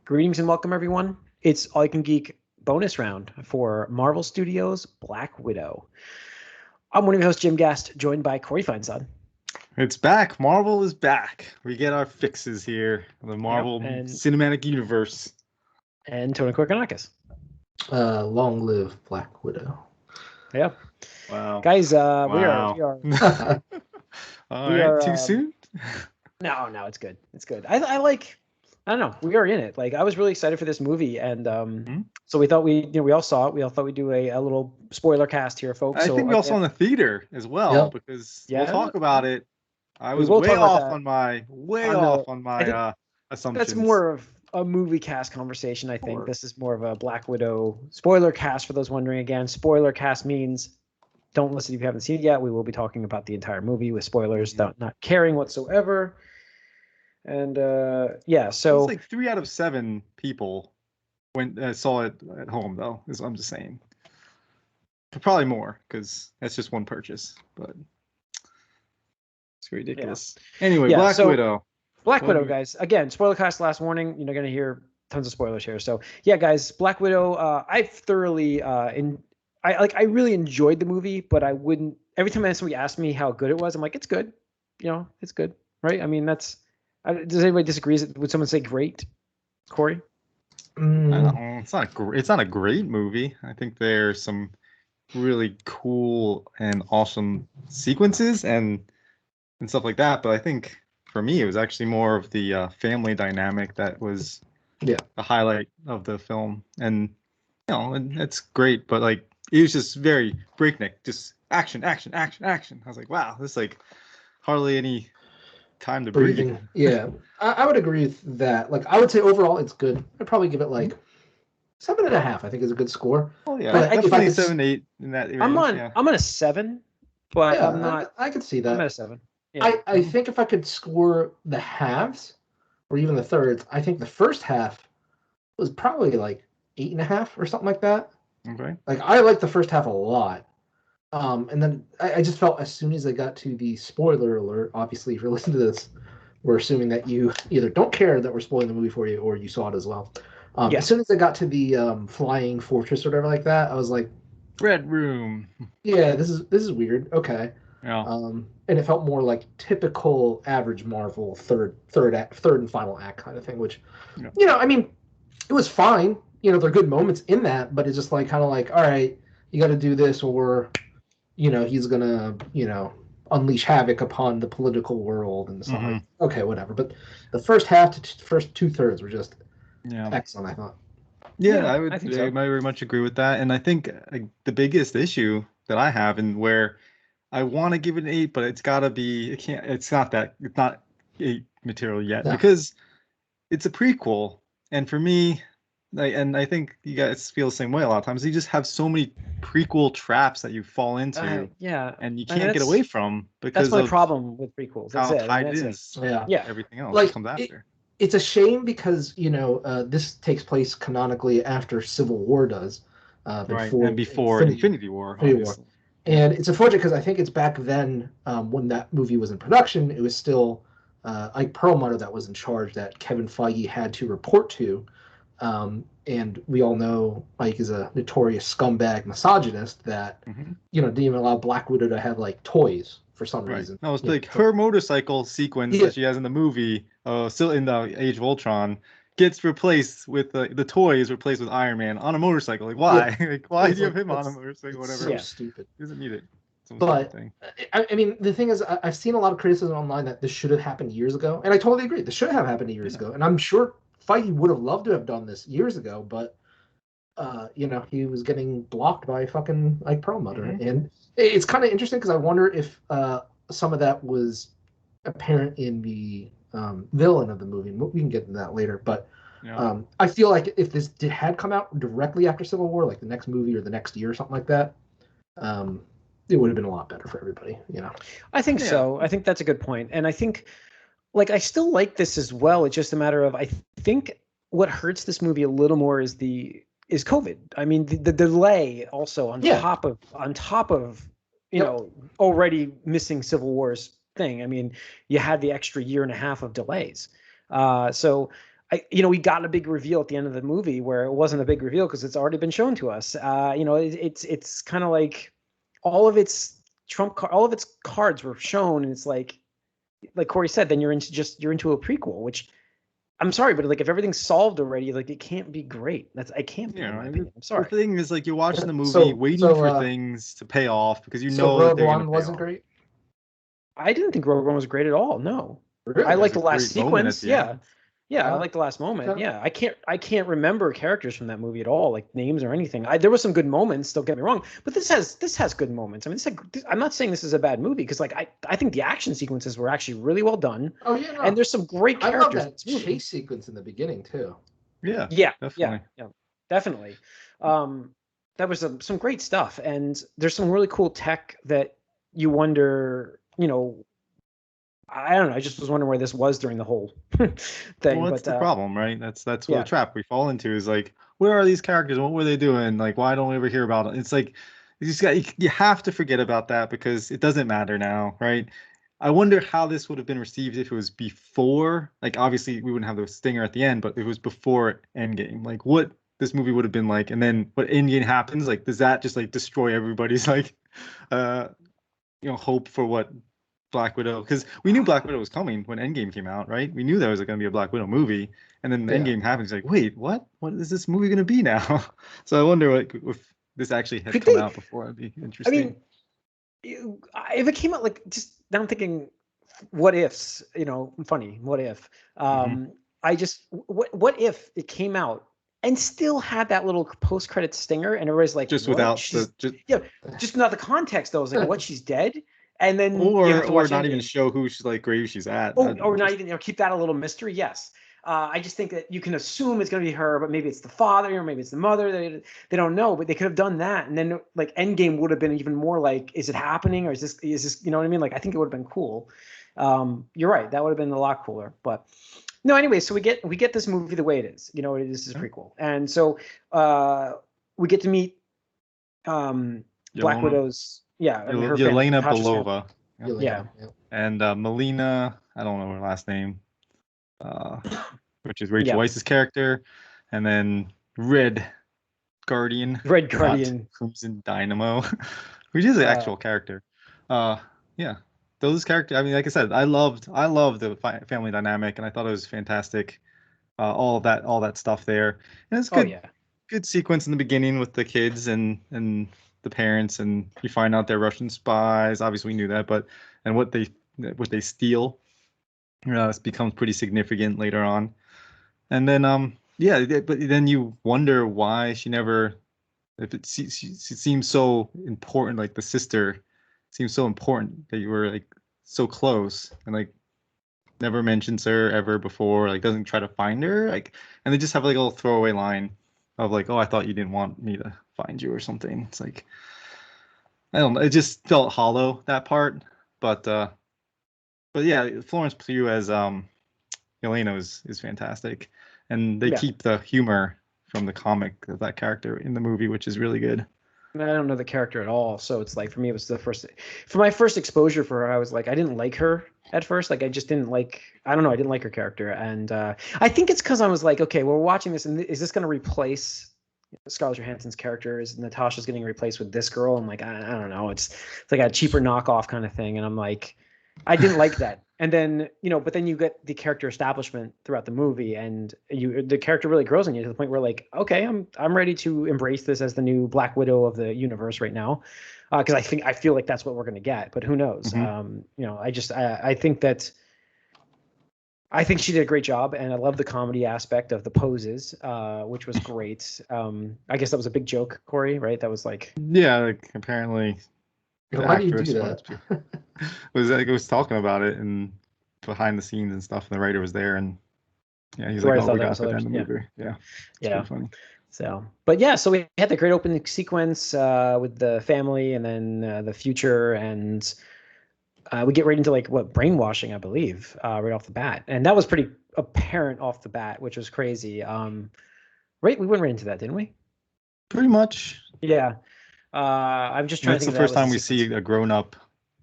Greetings and welcome, everyone. It's All You Can Geek bonus round for Marvel Studios' Black Widow. I'm one of your hosts, Jim Gast, joined by Corey Feinsod. It's back. Marvel is back. We get our fixes here. The Marvel Cinematic Universe. And Tony Korkanakis. Long live Black Widow. Yeah. Wow. Guys, we are too soon? No, it's good. It's good. I don't know. We are in it. Like, I was really excited for this movie, and so we thought we all saw it. We all thought we'd do a little spoiler cast here, folks. I think we also in the theater as well, because we'll talk about it. I was way off on my assumptions. That's more of a movie cast conversation, I think. This is more of a Black Widow spoiler cast, for those wondering. Again, spoiler cast means don't listen if you haven't seen it yet. We will be talking about the entire movie with spoilers, not caring whatsoever. And so it's like 3 out of 7 people saw it at home, though. I'm just saying, probably more because that's just one purchase, but it's ridiculous. Yeah. Anyway, Black Widow. Black Widow, guys. Again, spoiler cast. Last warning. You're going to hear tons of spoilers here. So yeah, guys, Black Widow. I thoroughly I really enjoyed the movie, but I wouldn't. Every time somebody asked me how good it was, I'm like, it's good. It's good, right? I mean, that's. Does anybody disagree? Would someone say great, Corey? I don't know. It's not a great movie. I think there's some really cool and awesome sequences and stuff like that. But I think for me, it was actually more of the family dynamic that was the highlight of the film. And and it's great, but like it was just very breakneck, just action. I was like, wow, this is like hardly any time to breathe. Yeah, I would agree with that. Like, I would say overall it's good. I'd probably give it like 7.5. I think is a good score. Oh yeah, but definitely 7-8 in that area. I'm on a 7, but I'm not. I could see that. I'm at a 7. Yeah. I think if I could score the halves or even the thirds, I think the first half was probably like 8.5 or something like that. Okay. Like, I like the first half a lot. And then I just felt as soon as I got to the spoiler alert, obviously, if you're listening to this, we're assuming that you either don't care that we're spoiling the movie for you or you saw it as well. As soon as I got to the flying fortress or whatever like that, I was like, Red Room. Yeah, this is weird. Okay. Yeah. And it felt more like typical average Marvel third and final act kind of thing, which, I mean, it was fine. There are good moments in that, but it's just like kind of like, all right, you got to do this or he's going to, unleash havoc upon the political world and stuff. Like, okay, whatever. But the first half to first 2/3 were just excellent, I thought. Yeah, I very much agree with that. And I think the biggest issue that I have and where I want to give it an 8, but it's got to be, it's not 8 material yet because it's a prequel. And for me, and I think you guys feel the same way a lot of times. You just have so many prequel traps that you fall into, and you can't get away from because that's my problem with prequels. That's how tight it is. Yeah, everything else comes after. It's a shame because this takes place canonically after Civil War does, before Infinity War. And it's unfortunate because I think it's back then when that movie was in production, it was still Ike Perlmutter that was in charge that Kevin Feige had to report to. And we all know Ike is a notorious scumbag misogynist that, didn't even allow Black Widow to have like toys for some reason. No, it's like her motorcycle sequence that she has in the movie, still in the Age of Ultron, gets replaced with the toy is replaced with Iron Man on a motorcycle. Like, why? Like, why do you have him on a motorcycle? Whatever. So stupid. He doesn't need it. But I mean, the thing is, I've seen a lot of criticism online that this should have happened years ago, and I totally agree. This should have happened years ago, and I'm sure Feige would have loved to have done this years ago, but he was getting blocked by fucking Ike Perlmutter, and it's kind of interesting because I wonder if some of that was apparent in the villain of the movie. We can get into that later, but I feel like if this had come out directly after Civil War, like the next movie or the next year or something like that, it would have been a lot better for everybody. I think so. I think that's a good point, and I think. Like, I still like this as well. It's just a matter of, I think what hurts this movie a little more is COVID. I mean, the delay also on top of already missing Civil War's thing. I mean, you had the extra 1.5 years of delays. So we got a big reveal at the end of the movie where it wasn't a big reveal because it's already been shown to us. It's kind of like all of its all of its cards were shown, and it's like Corey said, then you're into a prequel, which I'm sorry, but like if everything's solved already, like it can't be great. It can't be, in my opinion. I'm sorry. The thing is, like, you're watching the movie, waiting for things to pay off because you know Rogue that they're One going to wasn't great. I didn't think Rogue One was great at all. No, Really? I like the last sequence. Yeah. I like the last moment. Okay. Yeah, I can't remember characters from that movie at all, like names or anything. There were some good moments. Don't get me wrong, but this has good moments. I mean, I'm not saying this is a bad movie because like I think the action sequences were actually really well done. Oh yeah, no. And there's some great characters. I love that chase sequence in the beginning too. Yeah, definitely. Yeah, definitely. That was some great stuff, and there's some really cool tech that you wonder, I don't know. I just was wondering where this was during the whole thing. Well, that's the problem, right? That's what the trap we fall into is like, where are these characters? What were they doing? Like, why don't we ever hear about it? It's like you have to forget about that because it doesn't matter now, right? I wonder how this would have been received if it was before. Like, obviously, we wouldn't have the stinger at the end, but it was before Endgame. Like, what this movie would have been like, and then what Endgame happens, like, does that just like destroy everybody's like, hope for what Black Widow? Because we knew Black Widow was coming when Endgame came out, right? We knew there was going to be a Black Widow movie, and then Endgame happens. Like, wait, what? What is this movie going to be now? So I wonder if this actually had come out before. It'd be interesting. I mean, if it came out like just now, I'm thinking, what ifs? Funny. What if? I just what if it came out and still had that little post-credit stinger, and everybody's like, just what? without just without the context though. It's like, what? She's dead. And then or not even show who she's like grave she's at. Or not even keep that a little mystery. Yes. I just think that you can assume it's going to be her, but maybe it's the father or maybe it's the mother. They don't know, but they could have done that. And then like Endgame would have been even more like, is it happening or is this, you know what I mean? Like, I think it would have been cool. You're right. That would have been a lot cooler, but no, anyway, so we get this movie the way it is, this is prequel. And so we get to meet Black Widow's, Yelena Belova. Yeah. And Melina, I don't know her last name, which is Rachel Weisz's character, and then Red Guardian, Crimson Dynamo, which is an actual character. Those characters. I mean, like I said, I loved the family dynamic, and I thought it was fantastic. All that stuff there, and it's good. Good sequence in the beginning with the kids and the parents, and you find out they're Russian spies. Obviously, we knew that, but and what they steal, it becomes pretty significant later on. And then but then you wonder why she never. If it seems so important, like the sister seems so important that you were like so close, and like never mentions her ever before, like doesn't try to find her, like, and they just have like a little throwaway line of like, oh, I thought you didn't want me to find you or something. It's like, I don't know, it just felt hollow, that part. But yeah, Florence Pugh as Yelena is fantastic, and they keep the humor from the comic of that character in the movie, which is really good. I don't know the character at all, so it's like, for me, it was for my first exposure for her, I was like, I didn't like her at first. Like, I just didn't like, I don't know, I didn't like her character. And I think it's because I was like, okay, well, we're watching this, and is this going to replace Scarlett Johansson's character? Is Natasha's getting replaced with this girl? I'm like, I don't know. It's like a cheaper knockoff kind of thing. And I'm like, I didn't like that. And then, but then you get the character establishment throughout the movie, and the character really grows on you to the point where, like, okay, I'm ready to embrace this as the new Black Widow of the universe right now, because I feel like that's what we're going to get. But who knows? I think she did a great job, and I love the comedy aspect of the poses, which was great. I guess that was a big joke, Corey, right? That was like, like apparently. Why do you do that? was talking about it and behind the scenes and stuff, and the writer was there, and he's like, "Oh, we got that in the movie." Yeah, funny. So, but so we had the great opening sequence with the family, and then the future, and we get right into like brainwashing, I believe, right off the bat, and that was pretty apparent off the bat, which was crazy. Right, we went right into that, didn't we? Pretty much. Yeah. I'm just trying to think. That's the first time we see a grown-up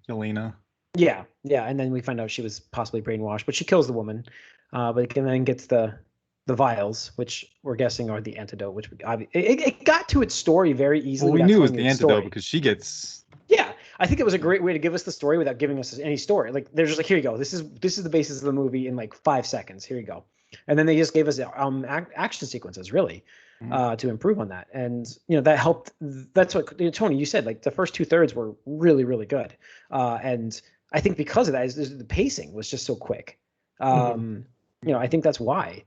Yelena. Yeah, and then we find out she was possibly brainwashed, but she kills the woman, but then gets the the vials, which we're guessing are the antidote. Which it got to its story very easily. Well, we knew it was the antidote story. because she gets. Yeah, I think it was a great way to give us the story without giving us any story. Like they're just like, here you go. This is the basis of the movie in like 5 seconds. Here you go. And then they just gave us action sequences really to improve on that. And that helped. That's what Tony, you said. Like the first 2/3 were really, really good. And I think because of that, the pacing was just so quick. I think that's why.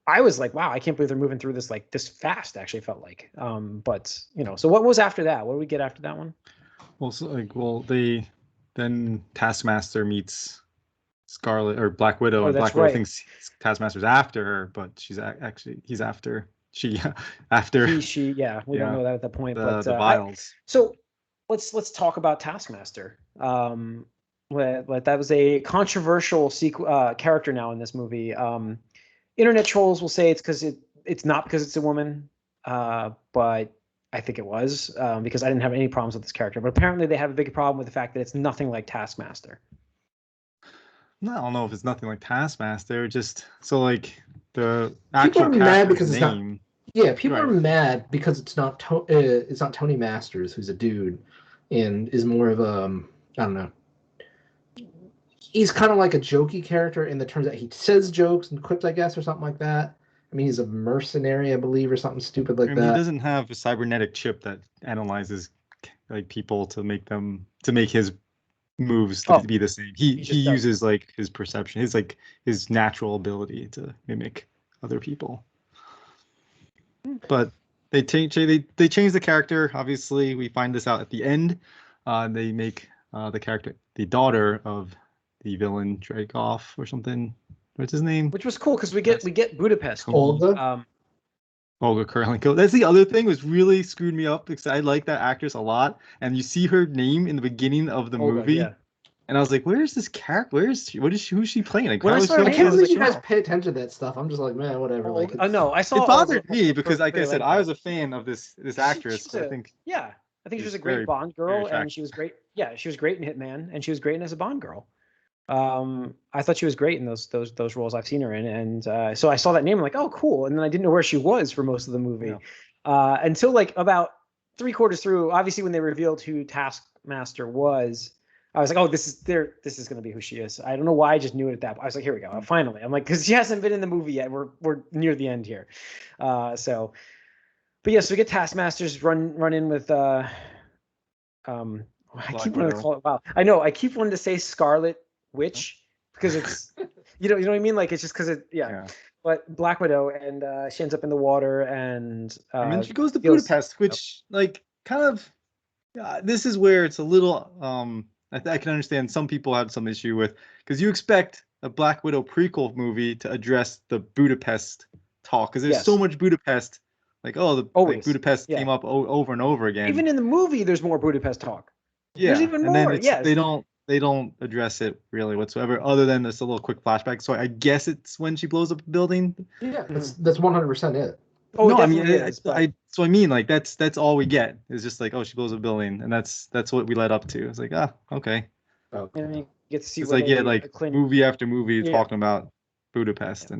I was like, wow, I can't believe they're moving through this like this fast. Actually, felt like. But so what was after that? What do we get after that one? Well, then Taskmaster meets Scarlet or Black Widow, and Black Widow thinks Taskmaster's after her, but he's after she after she we don't know that at that point. But the vials. So let's talk about Taskmaster. That was a controversial character now in this movie. Internet trolls will say it's because it's not because it's a woman, but I think it was because I didn't have any problems with this character. But apparently they have a big problem with the fact that it's nothing like Taskmaster. I don't know if it's nothing like Taskmaster. Just so like the people actual are mad because name. It's not. Yeah, people are mad because it's not Tony Masters, who's a dude, and is more of a I don't know. He's kind of like a jokey character in the terms that he says jokes and quips, I guess, or something like that. I mean, he's a mercenary, I believe, or something stupid like that. He doesn't have a cybernetic chip that analyzes like people to make his moves to be the same. He uses like his perception, his natural ability to mimic other people. But they change the character. Obviously, we find this out at the end. They make the character the daughter of the villain Dreykov or something. What's his name? Which was cool because we get Budapest. Olga. Olga Kurylenko. That's the other thing was really screwed me up because I like that actress a lot, and you see her name in the beginning of the movie, and I was like, "Where's this character? Who's she playing?" Like, I can't believe you guys pay attention to that stuff. I'm just like, man, whatever. No, I saw. It bothered me because, like I said, I was a fan of this actress. I think she was a great Bond girl, and she was great. Yeah, she was great in Hitman, and she was great as a Bond girl. I thought she was great in those roles I've seen her in, and so I saw that name, I'm like, oh, cool, and then I didn't know where she was for most of the movie, until like about 3/4 through. Obviously, when they revealed who Taskmaster was, I was like, oh, this is going to be who she is. I don't know why I just knew it at that point. I was like, here we go, finally. I'm like, because she hasn't been in the movie yet. We're near the end here, so. But yes, we get Taskmasters run in with I keep wanting to call it. Wow, I know. I keep wanting to say Scarlet Witch because it's you know what I mean, like it's just because it but Black Widow, and she ends up in the water, and then she goes to Budapest, which like kind of this is where it's a little I can understand some people have some issue with, because you expect a Black Widow prequel movie to address the Budapest talk, because there's so much Budapest, like Budapest came up over and over again. Even in the movie there's more Budapest talk. There's even more. Then they don't address it really whatsoever, other than this a little quick flashback. So I guess it's when she blows up a building. Yeah, that's 100% it. Oh no, I mean, like that's all we get. It's just like, oh, she blows up a building, and that's what we led up to. It's like, okay. And then you get to see it's like movie after movie talking about Budapest,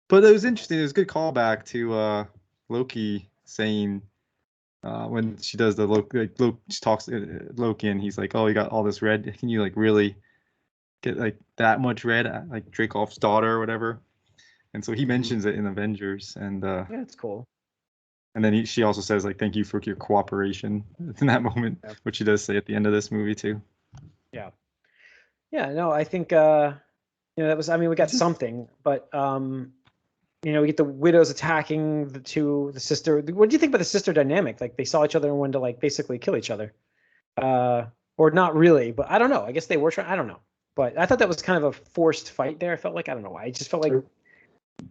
but it was interesting. It was a good callback to Loki saying. When she does the Loki, she talks to Loki, and he's like, "Oh, you got all this red. Can you like really get like that much red, like Dreykov's daughter or whatever?" And so he mentions it in Avengers, and it's cool. And then she also says like, "Thank you for your cooperation" in that moment, which she does say at the end of this movie too. Yeah. No, I think that was. I mean, we got something, but we get the widows attacking the sister. What do you think about the sister dynamic? Like they saw each other and wanted to like basically kill each other, or not really? But I don't know. I guess they were trying. I don't know. But I thought that was kind of a forced fight there. I felt like, I don't know why. I just felt like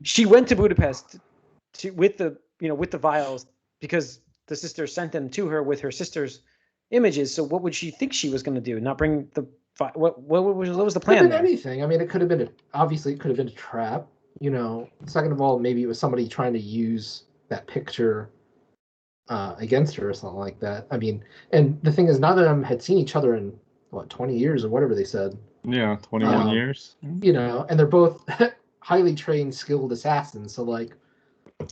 she went to Budapest with the vials because the sister sent them to her with her sister's images. So what would she think she was going to do? Not bring the what was the plan? Could have been anything. I mean, it could have been obviously it could have been a trap. Second of all, maybe it was somebody trying to use that picture against her or something like that. I mean, and the thing is, none of them had seen each other in 20 years or whatever they said. Yeah, 21 years. And they're both highly trained, skilled assassins. So like,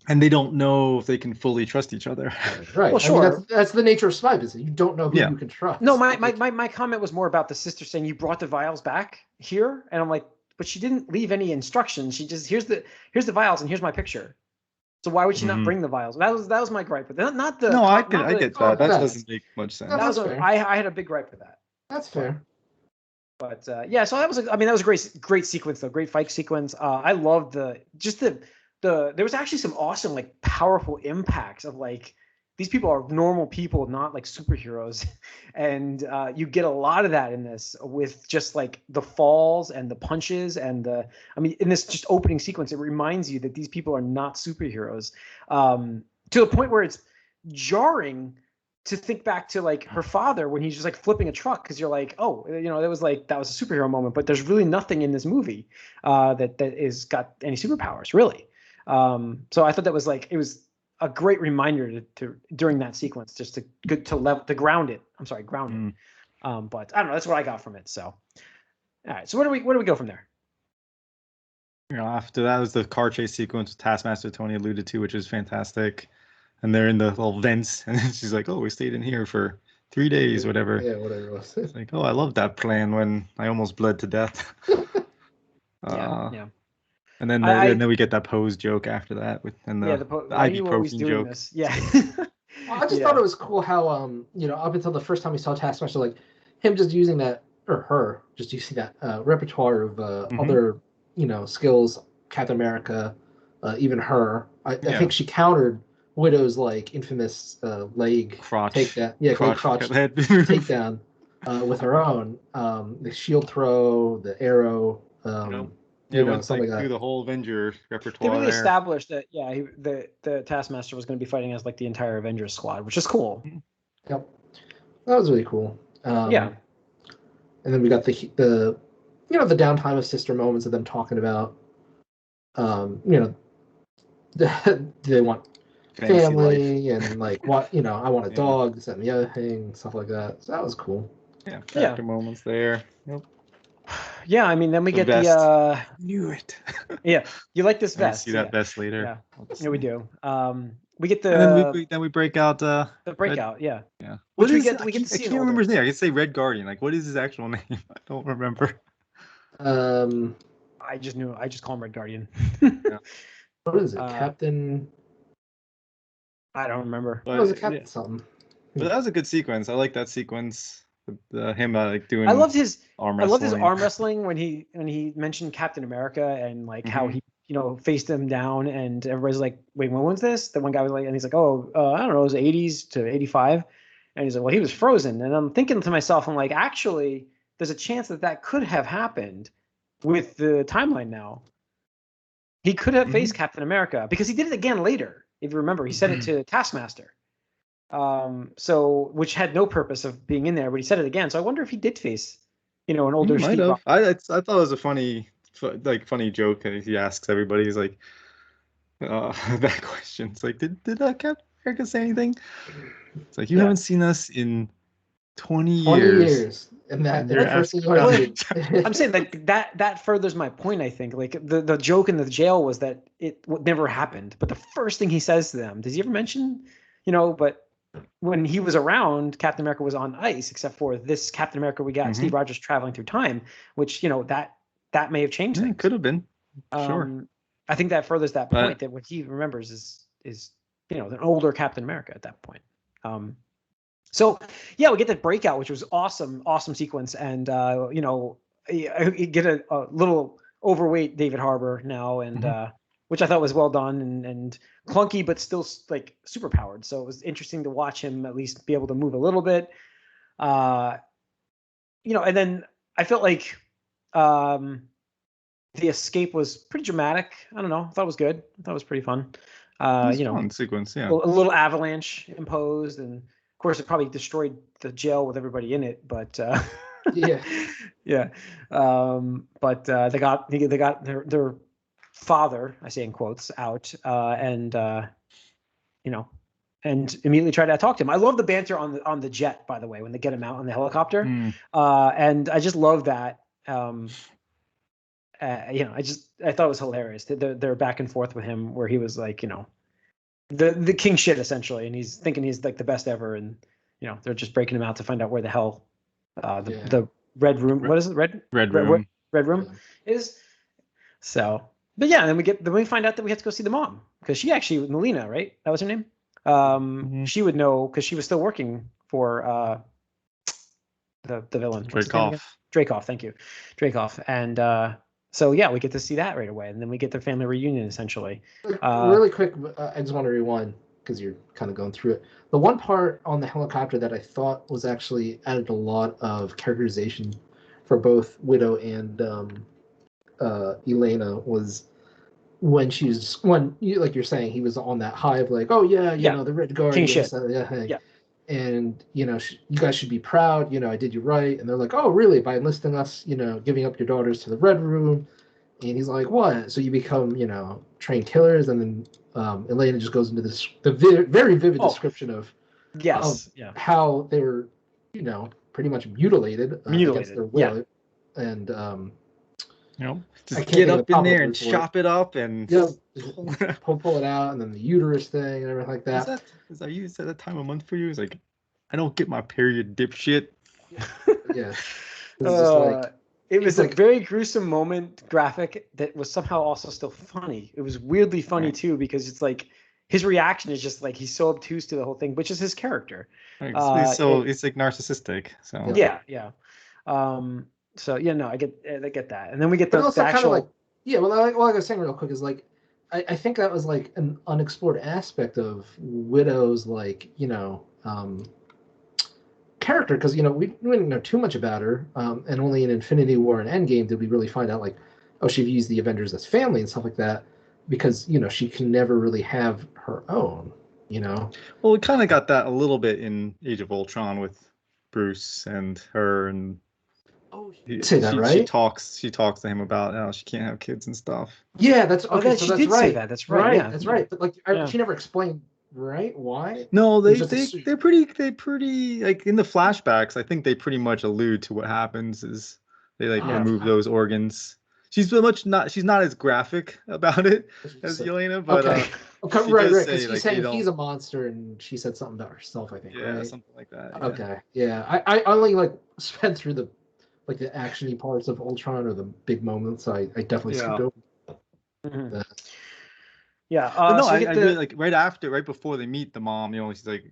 and they don't know if they can fully trust each other. right? Well, I mean, sure. that's the nature of spy business. You don't know who Yeah. you can trust. No, my comment was more about the sister saying you brought the vials back here, and I'm like, but she didn't leave any instructions. She just here's the vials and here's my picture. So why would she not bring the vials? That was my gripe, but not the. No, I not get the, that. That that. doesn't make much sense. No, That was that's fair. I had a big gripe with that. That's fair. But yeah, so that was that was a great sequence though, great fight sequence. I loved the there was actually some awesome like powerful impacts of like these people are normal people, not like superheroes, and you get a lot of that in this with just like the falls and the punches and in this just opening sequence, it reminds you that these people are not superheroes, to the point where it's jarring to think back to like her father when he's just like flipping a truck, because you're like, oh, that was a superhero moment, but there's really nothing in this movie that is got any superpowers really. So I thought that was like, it was a great reminder to during that sequence just to ground it. I'm sorry, ground it. But I don't know, that's what I got from it. So all right, so where do we go from there? After that was the car chase sequence Taskmaster Tony alluded to, which is fantastic. And they're in the little vents, and then she's like, "Oh, we stayed in here for 3 days, whatever." Yeah, whatever it was. It's like, "Oh, I love that plan when I almost bled to death." Yeah. And then then we get that pose joke after that the why are you always ibuprofen doing joke. this? Yeah. I just thought it was cool how up until the first time we saw Taskmaster, like him just using that, or her just using that repertoire of other skills, Captain America, even her. I think she countered Widow's like infamous leg crotch takedown, crotch takedown with her own the shield throw, the arrow, something like that. Through the whole Avenger repertoire. They really established that the Taskmaster was going to be fighting as like the entire Avengers squad, which is cool. Yep, that was really cool. Yeah, and then we got the downtime of sister moments of them talking about they want family and like what I want a dog, this and the other thing, stuff like that. So that was cool. Yeah, character moments there. Yep. Yeah, I mean, then we get vest. the knew it. Yeah, you like this vest? See that vest later. Yeah, we do. We get the and then we break out the breakout. Yeah. Which we get to see. I can't remember his name. I can say Red Guardian. Like, what is his actual name? I don't remember. I just call him Red Guardian. What is it, Captain? I don't remember. What was it, Captain something? But that was a good sequence. I like that sequence. Him doing. I loved his arm wrestling. I loved his arm wrestling when he mentioned Captain America and like how he faced him down, and everybody's like, wait, when was this? The one guy was like, and he's like, oh, I don't know, it was 80s to 85, and he's like, well, he was frozen. And I'm thinking to myself, I'm like, actually, there's a chance that could have happened with the timeline now. He could have faced Captain America because he did it again later. If you remember, he said it to Taskmaster. So which had no purpose of being in there, but he said it again. So I wonder if he did face, an older. He might have. I thought it was a funny joke that he asks everybody. He's like, that question. It's like, did Captain America say anything? It's like, you haven't seen us in 20 years. And that I'm saying that furthers my point. I think like the joke in the jail was that it never happened, but the first thing he says to them, does he ever mention, but when he was around, Captain America was on ice, except for this Captain America we got Steve Rogers traveling through time, which that may have changed things. Could have been. Sure. I think that furthers that point, that what he remembers is an older Captain America at that point. So yeah, we get that breakout, which was awesome sequence, and you get a little overweight David Harbour now, and which I thought was well done and clunky, but still like super powered. So it was interesting to watch him at least be able to move a little bit. And then I felt like the escape was pretty dramatic. I don't know. I thought it was good. I thought it was pretty fun. Fun sequence, yeah. A little avalanche imposed, and of course it probably destroyed the jail with everybody in it. But yeah. But they got their father, I say in quotes, out, and immediately tried to talk to him. I love the banter on the jet, by the way, when they get him out on the helicopter, and I just love that. I thought it was hilarious. Their back and forth with him, where he was like, the king shit essentially, and he's thinking he's like the best ever, and they're just breaking him out to find out where the hell the red room. What is it? Red room. Red room is. So, but yeah, and then we find out that we have to go see the mom, because she actually, Melina, right? That was her name. She would know because she was still working for the villain. Dreykov, thank you, Dreykov. And so yeah, we get to see that right away, and then we get the family reunion essentially. Really quick, I just want to rewind because you're kind of going through it. The one part on the helicopter that I thought was actually added a lot of characterization for both Widow and Elena was when like you're saying, he was on that high of like, oh yeah, the Red Guardian, yeah. And you guys should be proud. I did you right. And they're like, oh really? By enlisting us, giving up your daughters to the Red Room. And he's like, what? So you become, trained killers? And then Elena just goes into the very vivid description of how they were, pretty much mutilated against their will. And just get up in there and chop it up and pull it out, and then the uterus thing and everything like that. Is that time of month for you? It's like, I don't get my period, dipshit. Yeah. It was a very gruesome moment graphic that was somehow also still funny. It was weirdly funny too, because it's like his reaction is just like he's so obtuse to the whole thing, which is his character. It's like narcissistic. So yeah. So I get that, and then we get the actual. Kind of like, like I was saying real quick is like, I think that was like an unexplored aspect of Widow's character, because we didn't know too much about her, and only in Infinity War and Endgame did we really find out like, oh, she views the Avengers as family and stuff like that, because she can never really have her own. Well, we kind of got that a little bit in Age of Ultron with Bruce and her and. Oh, say that right? She talks to him about how she can't have kids and stuff. Yeah, that's okay. So that's right. That's right. Yeah. That's right. But she never explained, right? Why? No, they're pretty like in the flashbacks. I think they pretty much allude to what happens is they remove those organs. She's not as graphic about it as Yelena, but right. Because he's saying he's a monster, and she said something about herself. I think. Yeah, right? something like that. Yeah. Okay. Yeah, I only spent through the actiony parts of Ultron or the big moments. I definitely skipped over. Mm-hmm. I really like right before they meet the mom. She's like,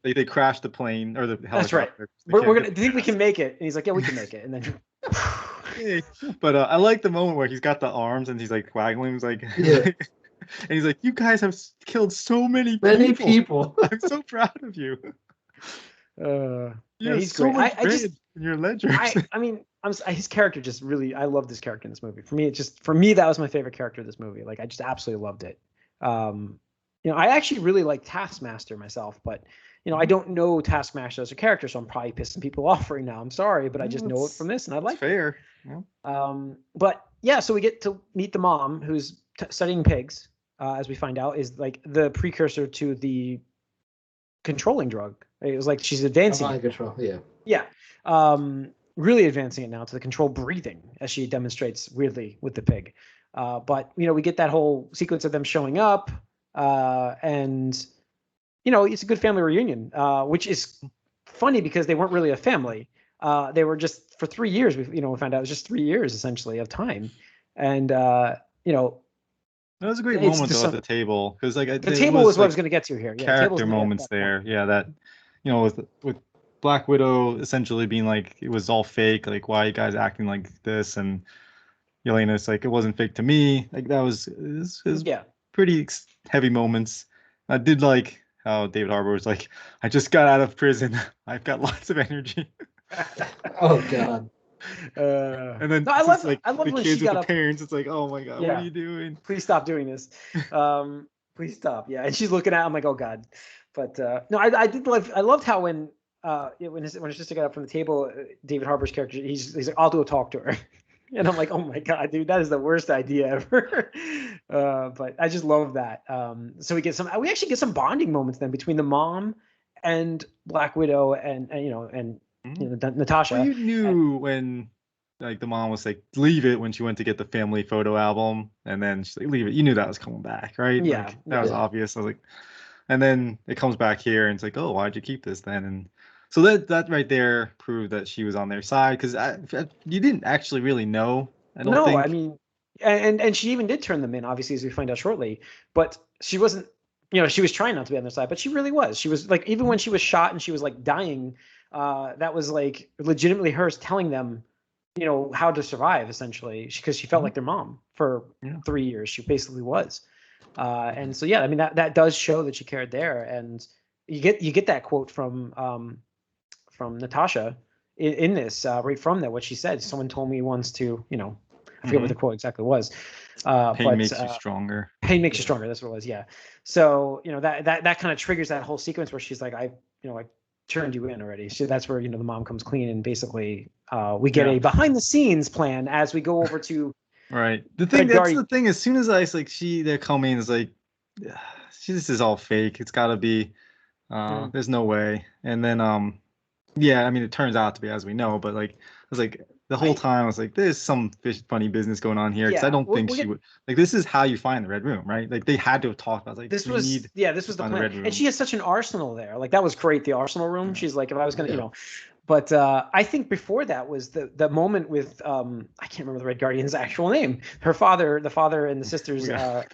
they crash the plane or the helicopter. That's right. We're gonna think we can make it, and he's like, yeah, we can make it, and then. But I like the moment where he's got the arms and he's like waggling. He's like, and he's like, you guys have killed so many people. I'm so proud of you. He's so great. Much in your ledger. His character just really. I love this character in this movie. For me, that was my favorite character of this movie. Like, I just absolutely loved it. I actually really like Taskmaster myself, but I don't know Taskmaster as a character, so I'm probably pissing people off right now. I'm sorry, but I just know it from this, and I like it. Fair. Yeah. But yeah, so we get to meet the mom who's studying pigs, as we find out, is like the precursor to the controlling drug. It was like she's advancing mind control. Yeah. Really advancing it now to the controlled breathing, as she demonstrates weirdly with the pig. But we get that whole sequence of them showing up, and it's a good family reunion, which is funny because they weren't really a family. They were just for 3 years. We found out it was just 3 years essentially of time, and that was a great moment though at the table, because like the table was what I was going to get to here. Yeah, character moments there. Yeah, that with Black Widow essentially being like it was all fake. Like, why are you guys acting like this? And Yelena's like, it wasn't fake to me. Like, that was pretty heavy moments. I did like how David Harbour was like, I just got out of prison. I've got lots of energy. Oh God. And then I love the when kids she with got the parents. It's like, oh my God, what are you doing? Please stop doing this. Please stop. Yeah, and she's looking at. I'm like, oh God. But no, I did love. I loved how when his sister got up from the table, David Harbour's character, he's like, I'll go talk to her. And I'm like, oh my God, dude, that is the worst idea ever. But I just love that. So we actually get some bonding moments then between the mom and Black Widow and Natasha. Well, you knew when like the mom was like, leave it when she went to get the family photo album, and then she's like, leave it. You knew that was coming back, right? Yeah, Like that was obvious. I was like, and then it comes back here, and it's like, oh, why'd you keep this then? And so that right there proved that she was on their side, because you didn't actually really know. I don't No, think. I mean, and she even did turn them in, obviously, as we find out shortly. But she wasn't, she was trying not to be on their side, but she really was. She was like, even when she was shot and she was like dying, that was like legitimately hers telling them, how to survive, essentially, because she felt like their mom for 3 years. She basically was. And so, yeah, I mean, that does show that she cared there. And you get that quote from Natasha in this, right from there, what she said. Someone told me once to, I forget what the quote exactly was. Pain makes you stronger. Pain makes you stronger. That's what it was. Yeah. So, that kind of triggers that whole sequence where she's like, I turned you in already. So that's where, the mom comes clean, and basically we get a behind the scenes plan as we go over to. Right. The thing. As soon as they're coming, is like, this is all fake. It's got to be. There's no way. And then yeah, I mean, it turns out to be, as we know, but like, I was like, the whole time I was like, there's some funny business going on here, because I don't think she would, like, this is how you find the Red Room, right? Like, they had to have talked about, like, this was the plan, and she has such an arsenal there. Like, that was great, the arsenal room. She's like, if I was gonna, but I think before that was the moment with I can't remember the Red Guardian's actual name. The father and the sisters. The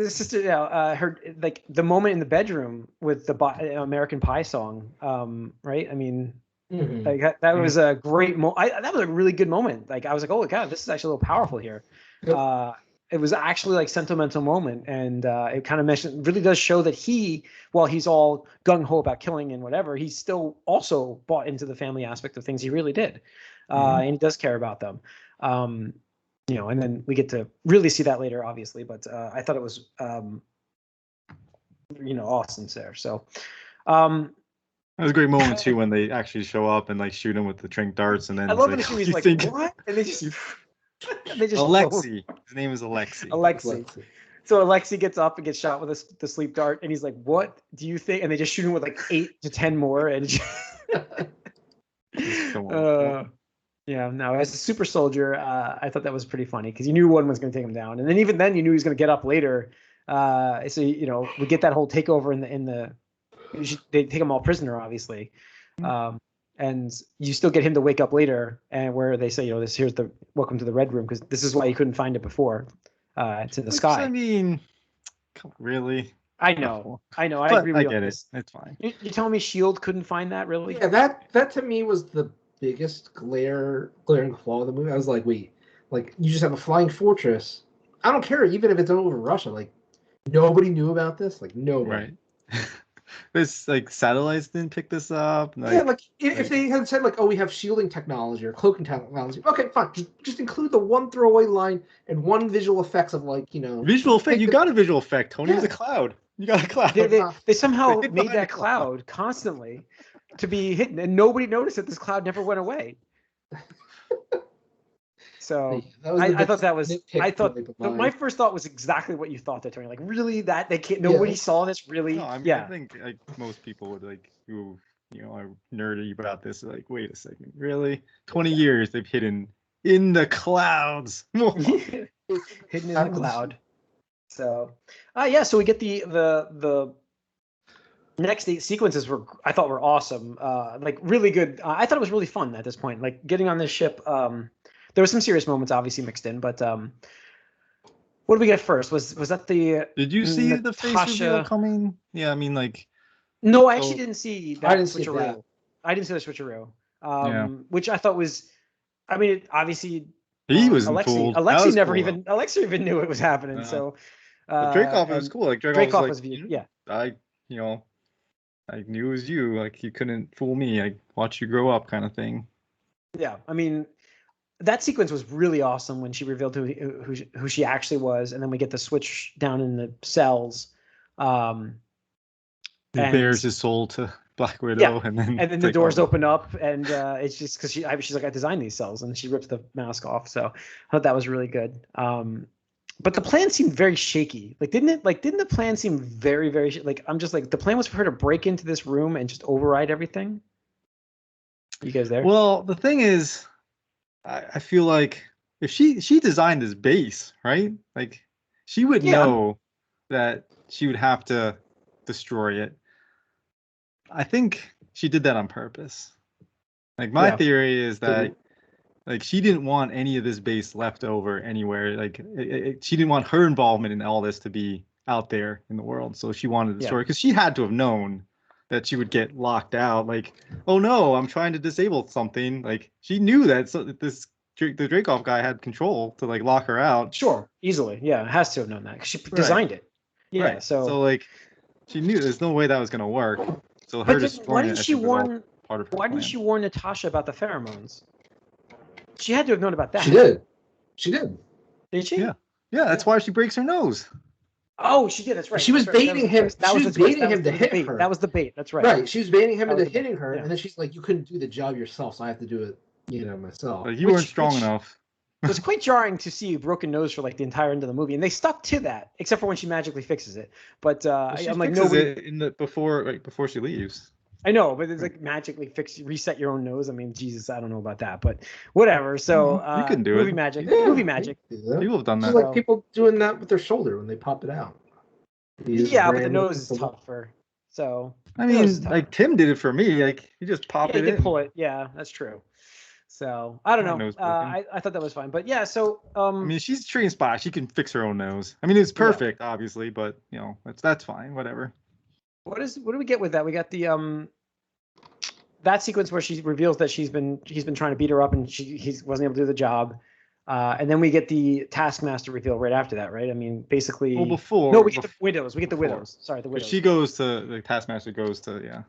sister, her, like, the moment in the bedroom with the American Pie song, right? I mean, like that was a great moment. That was a really good moment. Like, I was like, oh god, this is actually a little powerful here. It was actually like sentimental moment, and it kind of really does show that while he's all gung ho about killing and whatever, he's still also bought into the family aspect of things. He really did, and he does care about them. And then we get to really see that later, obviously. But I thought it was, awesome there. So, that was a great moment too when they actually show up and like shoot him with the tranq darts, and then I love when he's like, what? And they just Alexi. His name is Alexi. Alexi. So Alexi gets up and gets shot with the sleep dart, and he's like, "What do you think?" And they just shoot him with like 8 to 10 more, and. Yeah, no, as a super soldier, I thought that was pretty funny, because you knew one was going to take him down, and then even then you knew he was going to get up later. So we get that whole takeover they take him all prisoner, obviously, and you still get him to wake up later, and where they say, here's the welcome to the Red Room, because this is why you couldn't find it before. It's in the sky. I mean, really? I know. I agree with you. I get it. It's fine. You telling me S.H.I.E.L.D. couldn't find that, really? Yeah, that to me was the biggest glaring flaw of the movie. I was like, wait, like, you just have a flying fortress. I don't care, even if it's over Russia. Like, nobody knew about this. Like, nobody. Right. This, like, satellites didn't pick this up. Like, if they had said, like, oh, we have shielding technology or cloaking technology, okay, fine. Just include the one throwaway line and one visual effects of, like, visual effect. You got a visual effect, Tony. It was a cloud. You got a cloud. They somehow made that cloud constantly to be hidden, and nobody noticed that this cloud never went away. So I thought that was. I thought my first thought was exactly what you thought there, Tony. Like, really, that they can't. Nobody saw this. Really? No, I mean, I think like most people would, like, who are nerdy about this, like, wait a second, really? 20 years they've hidden in the clouds. Hidden in the cloud. So, so we get the next 8 sequences I thought were awesome. Like, really good. I thought it was really fun at this point. Like, getting on this ship. There were some serious moments obviously mixed in, but what did we get first? Was that the? Did you see the face reveal coming? Yeah, I mean, like. No, I actually didn't see that. I didn't see that. I didn't see the switcheroo. Which I thought was. I mean, obviously. He was Alexi. Alexi never cool, Alexi even knew it was happening. Yeah. So. Dreykov was cool. Like, Dreykov was viewed. Yeah. I knew it was you. Like, you couldn't fool me. I watched you grow up, kind of thing. Yeah, I mean, that sequence was really awesome when she revealed who she actually was, and then we get the switch down in the cells. He bears his soul to Black Widow, and then the doors open up, and it's just because she's like, I designed these cells, and she rips the mask off. So I thought that was really good. But the plan seemed very shaky. Like, didn't the plan seem very, very like, I'm just like, the plan was for her to break into this room and just override everything? You guys there? Well, the thing is, I feel like if she designed this base, right? Like she would Yeah. know that she would have to destroy it. I think she did that on purpose. Like my Yeah. theory is that like she didn't want any of this base left over anywhere. Like she didn't want her involvement in all this to be out there in the world. So she wanted the story because she had to have known that she would get locked out. Like, oh no, I'm trying to disable something. Like she knew that the Dreykov guy had control to like lock her out. Sure, easily. Yeah, it has to have known that 'cause she designed it. Yeah, Right. so like she knew there's no way that was gonna work. So her but why destroying didn't it, I she think, was all warn? part of her Why plan. didn't she warn Natasha about the pheromones? She had to have known about that. She did. She did. Did she? Yeah. Yeah, that's why she breaks her nose. Oh, she did. That's right. She was That's right. baiting him. That was She the was twist. baiting him to hit bait. her. That was the bait. That's right. Right. She was baiting him That into was the hitting bait, her, yeah. and then she's like, "You couldn't do the job yourself, so I have to do it, myself." Like you Which- weren't strong which- enough. It was quite jarring to see a broken nose for like the entire end of the movie, and they stuck to that, except for when she magically fixes it. But She I'm like, fixes nobody. it in the before she leaves. I know, but it's like magically reset your own nose. I mean, Jesus, I don't know about that, but whatever. So You can do movie it. magic, Yeah, movie magic. People have done She's that. like people doing that with their shoulder when they pop it out. Yeah, but the nose is tougher. So I the nose is mean, tougher. like Tim did it for me. Like he just popped yeah, it he did in. pull it. Yeah, that's true. So I don't My know. nose broken. I thought that was fine, but yeah. So I mean, she's trained spy. She can fix her own nose. I mean, it's perfect, obviously, but that's fine. Whatever. what do we get with that? We got the that sequence where she reveals that he's been trying to beat her up and he wasn't able to do the job. And then we get the Taskmaster reveal right after that, right? I mean, basically. Well, before. No, we get the widows. We get the widows. Sorry, the But widows. she goes to the Taskmaster goes to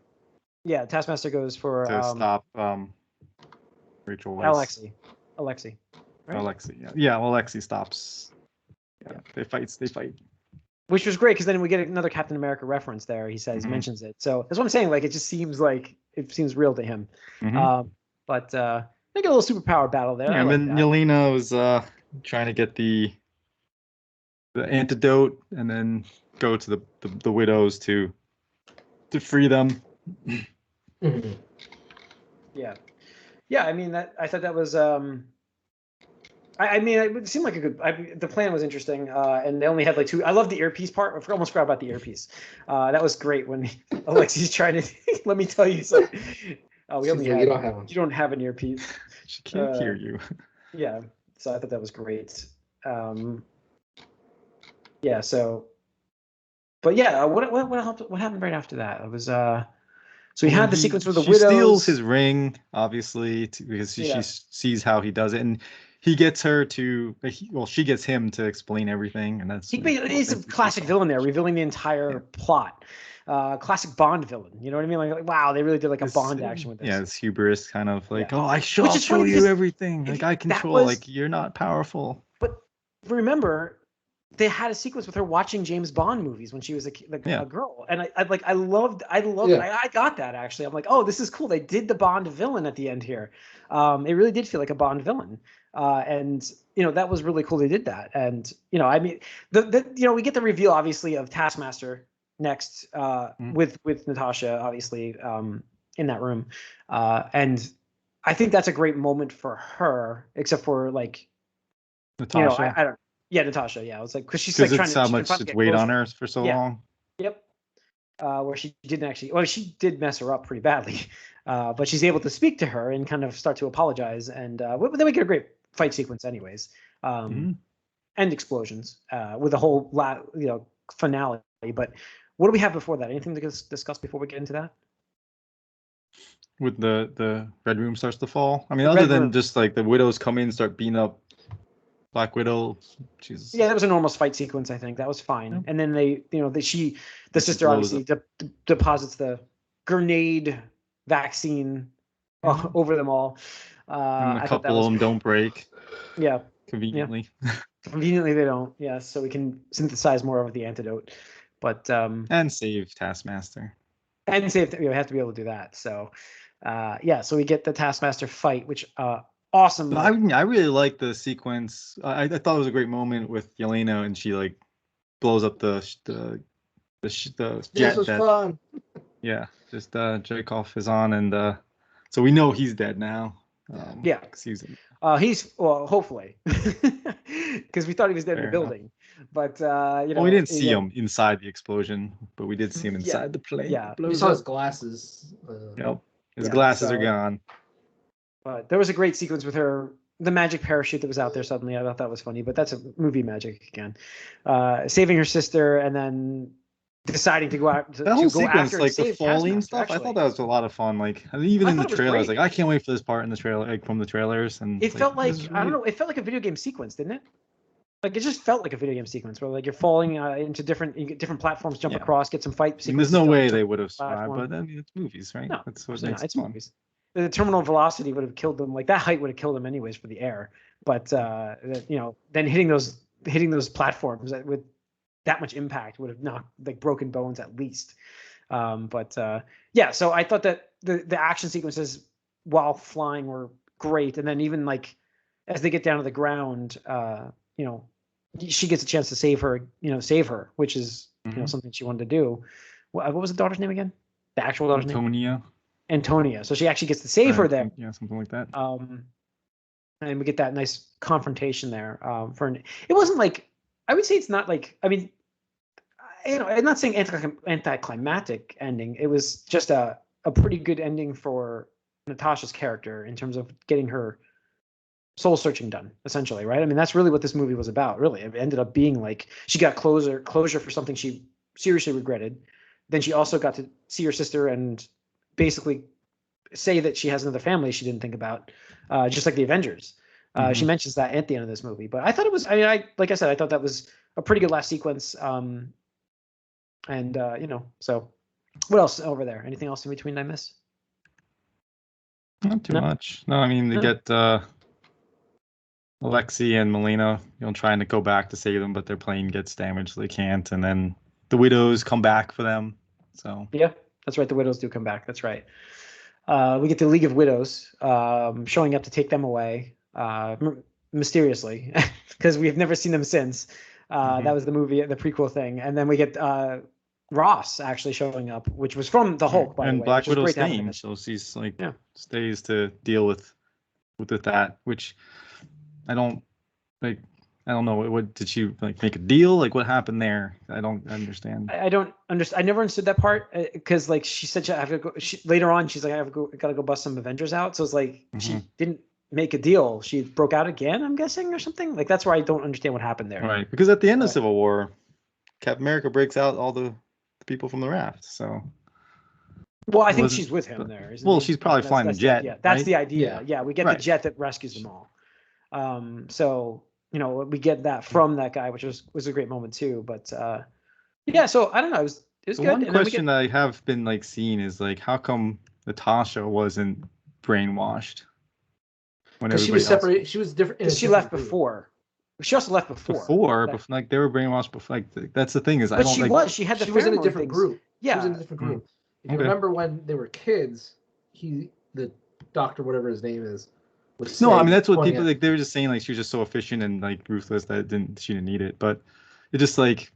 Yeah, Taskmaster goes for to stop Rachel Weisz. Alexei. Right? Alexei. Yeah. Well, Alexei stops. Yeah. They fight. Which was great because then we get another Captain America reference there. He says mentions it. So that's what I'm saying. Like it just seems like it seems real to him. But they get a little superpower battle there. Yeah, and then Yelena was trying to get the antidote and then go to the widows to free them. Yeah. I mean I thought that was I mean, it seemed like a good. The plan was interesting, and they only had like two. I love the earpiece part. I almost forgot about the earpiece. That was great when Alexi's trying to. Let me tell you something. We only you don't have one. You don't have an earpiece. She can't hear you. Yeah, so I thought that was great. Yeah. So, but yeah, what happened right after that? It was so we had the sequence with the widows. She steals his ring, obviously, because she sees how he does it, and he gets her to. She gets him to explain everything, and that's. He's a classic villain there, revealing the entire plot. Classic Bond villain. You know what I mean? Like wow, they really did like a Bond action with this. Yeah, it's hubris, kind of like, oh, I shall show you everything. Like I control. Like you're not powerful. But remember, they had a sequence with her watching James Bond movies when she was a girl, and I loved it. I got that actually. I'm like, oh, this is cool. They did the Bond villain at the end here. It really did feel like a Bond villain, and that was really cool. They did that, and I mean, we get the reveal obviously of Taskmaster next with Natasha obviously in that room, and I think that's a great moment for her, except for like Natasha. I don't. Yeah, Natasha. Yeah, I was like, because she's like trying to. How much it's weighed on her for so long. Yep. Where she didn't actually. Well, she did mess her up pretty badly, but she's able to speak to her and kind of start to apologize, and then we get a great fight sequence, anyways, and explosions with the whole finale. But what do we have before that? Anything to discuss before we get into that? With the Red Room starts to fall. I mean, other than just like the widows come in and start beating up Black Widow. Jesus. Yeah, that was a normal fight sequence. I think that was fine. Yeah. And then the sister obviously deposits the grenade vaccine over them all. And a couple of them don't break. Yeah. Conveniently. Yeah. Conveniently, they don't. Yeah, so we can synthesize more of the antidote, but and save Taskmaster. And save. We have to be able to do that. So, so we get the Taskmaster fight, which. Awesome. I really like the sequence. I thought it was a great moment with Yelena, and she like blows up the jet. This was fun. Yeah, just Dreykov is on, and so we know he's dead now. Yeah. 'Cause he's He's well, hopefully, because we thought he was dead in the Fair enough. building, but well, we didn't see him inside the explosion, but we did see him Yeah, inside the plane. yeah. You saw his glasses. Yep. His Yeah, glasses are so- gone. But there was a great sequence with her, the magic parachute that was out there suddenly. I thought that was funny, but that's a movie magic again. Saving her sister and then deciding to go out to That whole go sequence, after and like the save falling Taskmaster, stuff, I actually. thought that was a lot of fun. Like even I in the thought it was trailer, I was great. like, I can't wait for this part in the trailer, like from the trailers. And It felt like this is I don't really- know. It felt like a video game sequence, didn't it? Like it just felt like a video game sequence where like you're falling into different platforms, jump Yeah. across, get some fight I mean, sequences. there's no done, way jump they would have survived, platform. but I mean, it's movies, right? No, That's what absolutely makes not. it It's fun. movies. The terminal velocity would have killed them. Like that height would have killed them anyways for the air. But then hitting those platforms with that much impact would have knocked like broken bones at least. So I thought that the action sequences while flying were great, and then even like as they get down to the ground, she gets a chance to save her, which is something she wanted to do. What was the daughter's name again? The actual daughter's name? Antonia. So she actually gets to save her there. Yeah, something like that. And we get that nice confrontation there. It wasn't like, I would say it's not like, I mean, I'm not saying anticlimactic ending. It was just a pretty good ending for Natasha's character in terms of getting her soul searching done, essentially, right? I mean, that's really what this movie was about. Really, it ended up being like she got closure for something she seriously regretted. Then she also got to see her sister and basically say that she has another family she didn't think about, just like the Avengers. She mentions that at the end of this movie. But I thought it was, like I said, I thought that was a pretty good last sequence. So what else over there? Anything else in between I miss? Not too much. No, I mean they get Alexei and Melina, trying to go back to save them, but their plane gets damaged, so they can't. And then the widows come back for them. So yeah, that's right. The widows do come back. That's right. We get the League of Widows showing up to take them away mysteriously because we've never seen them since. That was the movie, the prequel thing, and then we get Ross actually showing up, which was from the Hulk, by the way. And Black which Widow's is great to have staying, in so she's like stays to deal with that, which I don't know. What did she like make a deal? Like what happened there? I don't understand. I don't understand. I never understood that part because like she said, I have to go. Later on, she's like, gotta go bust some Avengers out. So it's like she didn't make a deal. She broke out again, I'm guessing, or something. Like that's where I don't understand what happened there. Right, because at the end of Civil War, Captain America breaks out all the people from the raft. So. Well, I think she's with him there. She's probably flying the jet. Yeah, that's right? the idea. Yeah, we get the jet that rescues them all. So we get that from that guy, which was a great moment too. But so I don't know. It was good. One question that I have been like seeing is like, how come Natasha wasn't brainwashed? Because she was separated. She was different. She left before. She also left before. But like they were brainwashed before. Like that's the thing is, but she had the. She was in a different group. Yeah, she was in a different group. If you remember when they were kids, the doctor, whatever his name is. No, I mean that's what people like. They were just saying like she was just so efficient and like ruthless that she didn't need it. But it just like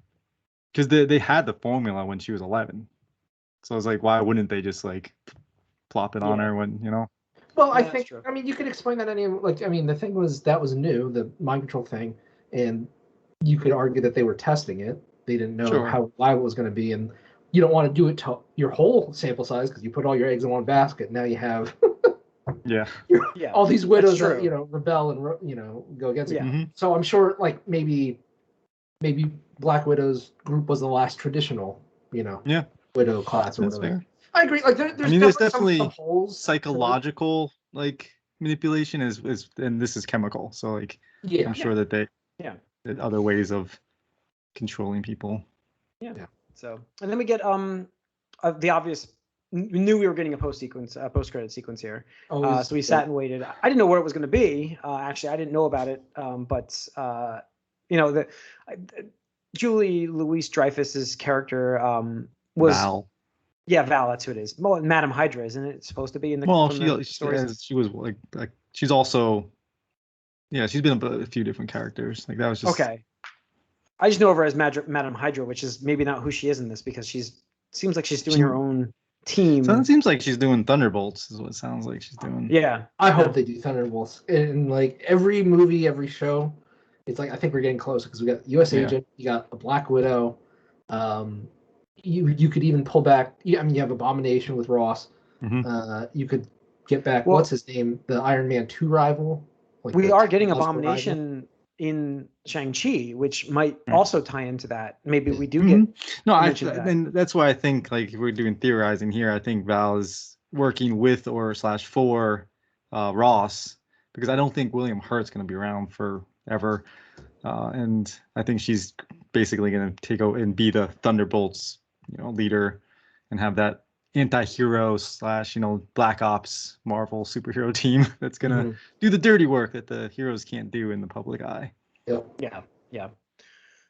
because they had the formula when she was 11, so I was like, why wouldn't they just like plop it on her when Well, I think true. I mean you could explain that the thing was that was new, the mind control thing, and you could argue that they were testing it. They didn't know how live it was going to be, and you don't want to do it to your whole sample size because you put all your eggs in one basket. Now you have. All these widows that rebel and go against it. So I'm sure like maybe Black Widow's group was the last traditional widow class or whatever. Fair. I agree. Like there's definitely some holes. Psychological like manipulation is and this is chemical. So like I'm sure that they did other ways of controlling people. Yeah. So and then we get the obvious. We knew we were getting a post-credit sequence here. So we sat and waited. I didn't know what it was going to be. Actually, I didn't know about it. But Julie Louis-Dreyfus's character was Val. Yeah, Val. That's who it is. Well, Madam Hydra, isn't it supposed to be in the? Well, she was like she's also. Yeah, she's been a few different characters. Like that was just okay. I just know of her as Madam Hydra, which is maybe not who she is in this because seems like she's doing her own team. So it seems like she's doing Thunderbolts, is what it sounds like she's doing. Yeah, I hope they do Thunderbolts. And like every movie, every show, it's like I think we're getting closer because we got U.S. Agent, you got a Black Widow. You could even pull back. I mean, you have Abomination with Ross. You could get back what's his name, the Iron Man 2 rival. Like we are getting Abomination in Shang-Chi, which might also tie into that. Maybe we do get. No, and that's why I think like if we're doing theorizing here, I think Val is working with or / for Ross, because I don't think William Hurt's going to be around forever, and I think she's basically going to take over and be the Thunderbolts, leader, and have that anti-hero / Black Ops Marvel superhero team that's gonna do the dirty work that the heroes can't do in the public eye. Yeah.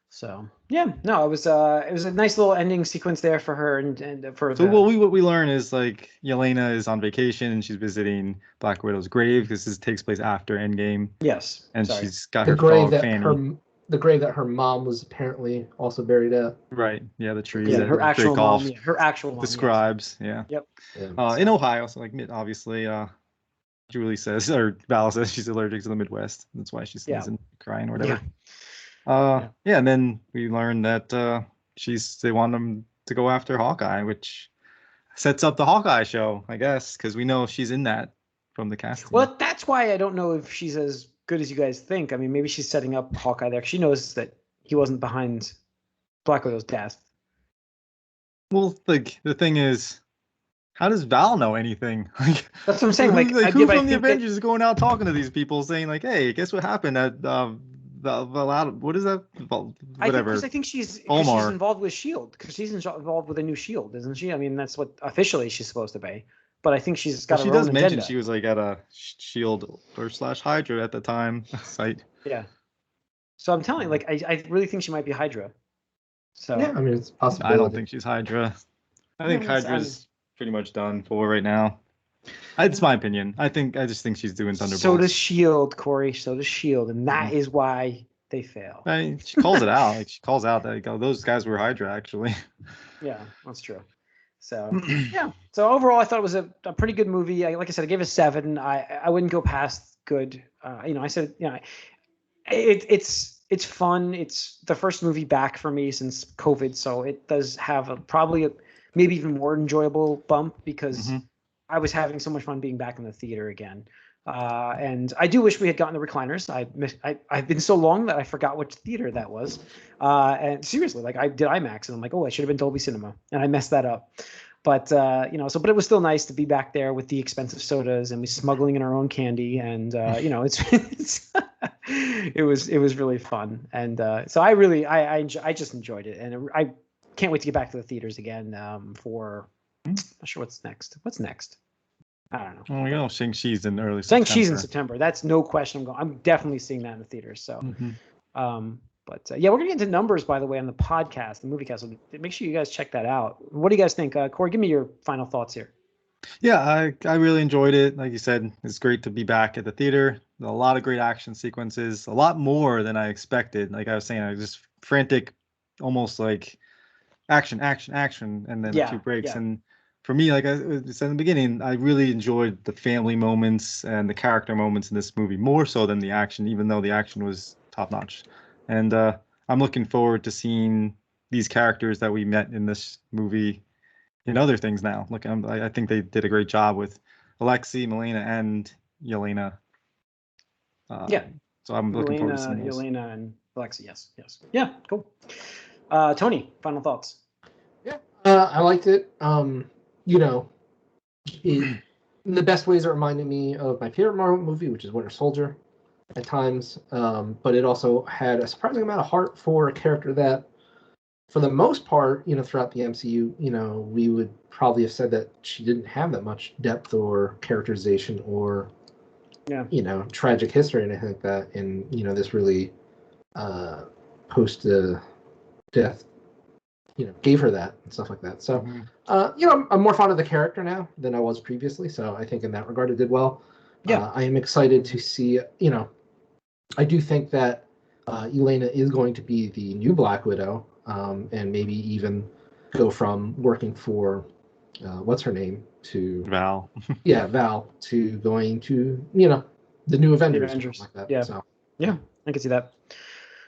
So no, it was a nice little ending sequence there for her and for. So what we learn is like Yelena is on vacation and she's visiting Black Widow's grave because this takes place after Endgame. Yes, and she's got her dog Fanny. The grave that her mom was apparently also buried at. Right. Yeah, the trees. Yeah, her actual mom. Yeah, her actual mom. Describes. Yes. Yeah. Yep. In Ohio, so like obviously, Julie says or Val says she's allergic to the Midwest. That's why she's sneezing, crying, or whatever. And then we learned that they want them to go after Hawkeye, which sets up the Hawkeye show, I guess, because we know she's in that from the casting. Well, that's why I don't know if she's as good as you guys think. I mean, maybe she's setting up Hawkeye there. She knows that he wasn't behind Black Widow's death. Well, like the thing is, how does Val know anything? Like that's what I'm saying. Who from the Avengers is going out talking to these people, saying like, "Hey, guess what happened at what is that? Whatever." I think she's involved with Shield because she's involved with a new Shield, isn't she? I mean, that's what officially she's supposed to be. But I think she's got. She does mention she was like at a Shield or / Hydra at the time site. Yeah. So I'm telling you, I really think she might be Hydra. So yeah, I mean it's possible. I don't think she's Hydra. I think Hydra's pretty much done for right now. It's my opinion. I just think she's doing Thunderbolts. So does Shield, Corey. So does Shield, and that is why they fail. I mean, she calls it out. Like she calls out that those guys were Hydra actually. Yeah, that's true. So yeah. So overall, I thought it was a pretty good movie. Like I said, I gave it a 7. I wouldn't go past good. I said it's fun. It's the first movie back for me since COVID, so it does have probably maybe even more enjoyable bump because I was having so much fun being back in the theater again. And I do wish we had gotten the recliners. I've been so long that I forgot which theater that was. And seriously, I did IMAX, and I'm like, I should have been Dolby Cinema, and I messed that up. But but it was still nice to be back there with the expensive sodas and we smuggling in our own candy, and it was really fun. And so I just enjoyed it, and I can't wait to get back to the theaters again. For I'm not sure what's next. What's next? I don't know. Oh, we know Shang-Chi's in early September. Shang-Chi's in September. That's no question. I'm definitely seeing that in the theaters. So, but we're gonna get into numbers, by the way, on the podcast, the movie cast. So make sure you guys check that out. What do you guys think, Corey? Give me your final thoughts here. Yeah, I really enjoyed it. Like you said, it's great to be back at the theater. A lot of great action sequences, a lot more than I expected. Like I was saying, I was just frantic, almost like action, and then a few breaks. Yeah. And for me, like I said in the beginning, I really enjoyed the family moments and the character moments in this movie more so than the action, even though the action was top notch. And I'm looking forward to seeing these characters that we met in this movie in other things now. Look, I think they did a great job with Alexei, Melina, and Yelena. So I'm looking forward to seeing those. Yelena and Alexei, yes. Yeah, cool. Tony, final thoughts. Yeah, I liked it. In the best ways, it reminded me of my favorite Marvel movie, which is Winter Soldier at times. But it also had a surprising amount of heart for a character that, for the most part, throughout the MCU, we would probably have said that she didn't have that much depth or characterization or, tragic history and anything like that. And, this really post-death, gave her that and stuff like that. So, I'm more fond of the character now than I was previously. So I think in that regard, it did well. Yeah. I am excited to see, I do think that Yelena is going to be the new Black Widow, and maybe even go from working for what's her name to Val. Val to going to the new Avengers, or Avengers. something like that. Yeah. So Yeah, I can see that.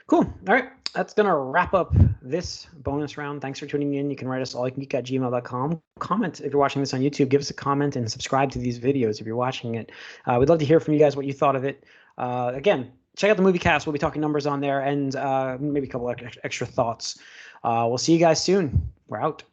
Cool. All right. That's going to wrap up this bonus round. Thanks for tuning in. You can write us allycangeek@gmail.com. Comment if you're watching this on YouTube. Give us a comment and subscribe to these videos if you're watching it. We'd love to hear from you guys what you thought of it. Again, check out the movie cast. We'll be talking numbers on there and maybe a couple extra thoughts. We'll see you guys soon. We're out.